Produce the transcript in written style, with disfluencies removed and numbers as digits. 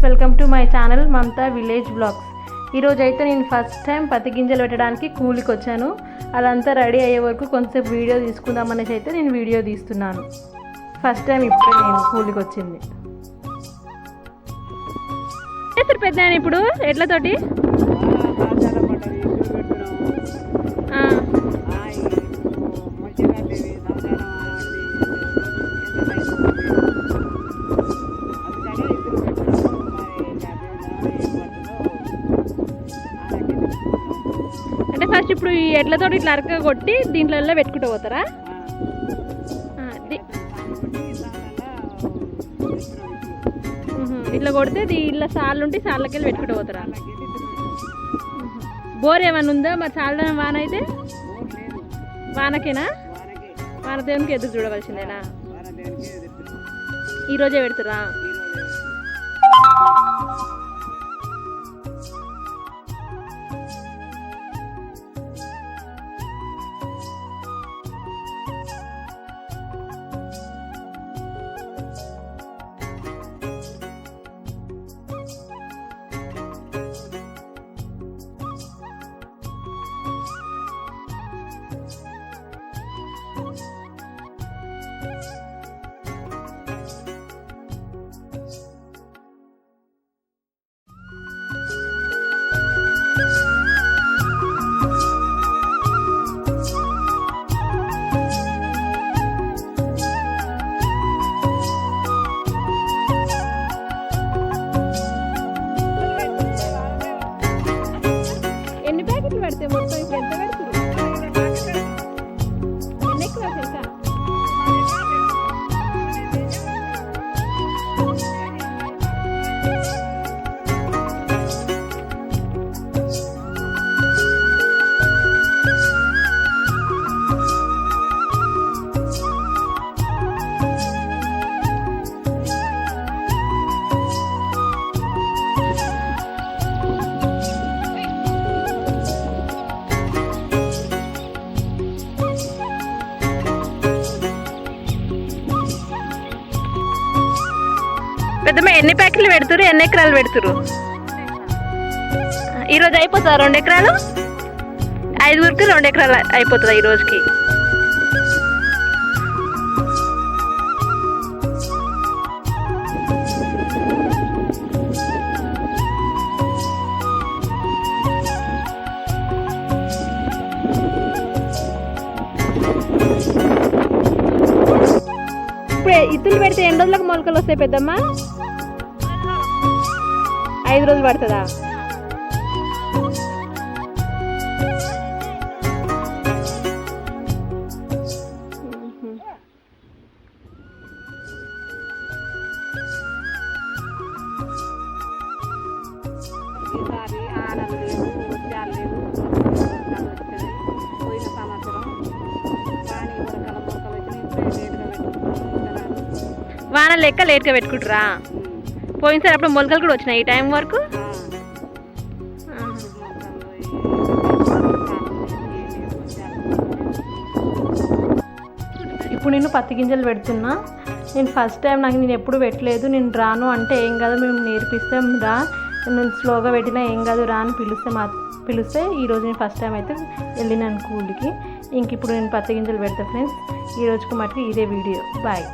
Welcome to my channel Mamata village blogs. ఈరోజు అయితే నేను ఫస్ట్ టైం పత్తి గింజలు పెట్టడానికి కూలికి వచ్చాను. అదంతా రెడీ అయ్యే వరకు కొంచెంసేపు వీడియో తీసుకుందామనేసి అయితే నేను వీడియో తీస్తున్నాను. ఫస్ట్ టైం ఇప్పుడే నేను కూలికి వచ్చింది. పెద్ద ఇప్పుడు ఎడ్లతోటి అంటే ఫస్ట్ ఇప్పుడు ఈ ఎడ్లతో ఇట్లా అరక కొట్టి దీంట్లో పెట్టుకుంటూ పోతారా? ఇట్లా కొడితే ఇట్లా సార్లు ఉంటే సార్లకి వెళ్ళి పెట్టుకుంటూ పోతారా? బోర్ ఏమన్నా ఉందా మరి? చాలా వాన అయితే వానకేనా? వాన దేవునికి ఎదురు చూడవలసిందేనా? ఈరోజే పెడతారా? పెడితే మొత్తం ఇప్పుడు ఎంత పెడుతుంది? ఎన్ని ఎకరాలు తెలుసా? పెద్దమ్మ ఎన్ని ప్యాకెట్లు పెడుతురు? ఎన్ని ఎకరాలు పెడుతురు? ఈరోజు అయిపోతుందా 2 ఎకరాలు? 5గురికి 2 ఎకరాలు అయిపోతుందా ఈ రోజుకి? ఇప్పుడు ఇత్తులు పెడితే ఎన్ని రోజులకు మొలకలు వస్తాయి పెద్దమ్మ? 5 రోజులు పడుతుందా? వాన లెక్క లేట్గా పెట్టుకుంటారా? పోయినసారి అప్పుడు మొలకలు కూడా వచ్చినాయి ఈ టైం వరకు. ఇప్పుడు నేను పత్తి గింజలు పెడుతున్నా. నేను ఫస్ట్ టైం, నేను ఎప్పుడు పెట్టలేదు. నేను రాను అంటే ఏం కాదు, మేము నేర్పిస్తాం రా, నేను స్లోగా పెట్టినా ఏం కాదు రా అని పిలిస్తే ఈరోజు నేను ఫస్ట్ టైం అయితే వెళ్ళినాను కూలికి. ఇంక ఇప్పుడు నేను పత్తి గింజలు పెడతా ఫ్రెండ్స్. ఈ రోజుకు మటుకు ఇదే వీడియో. బాయ్.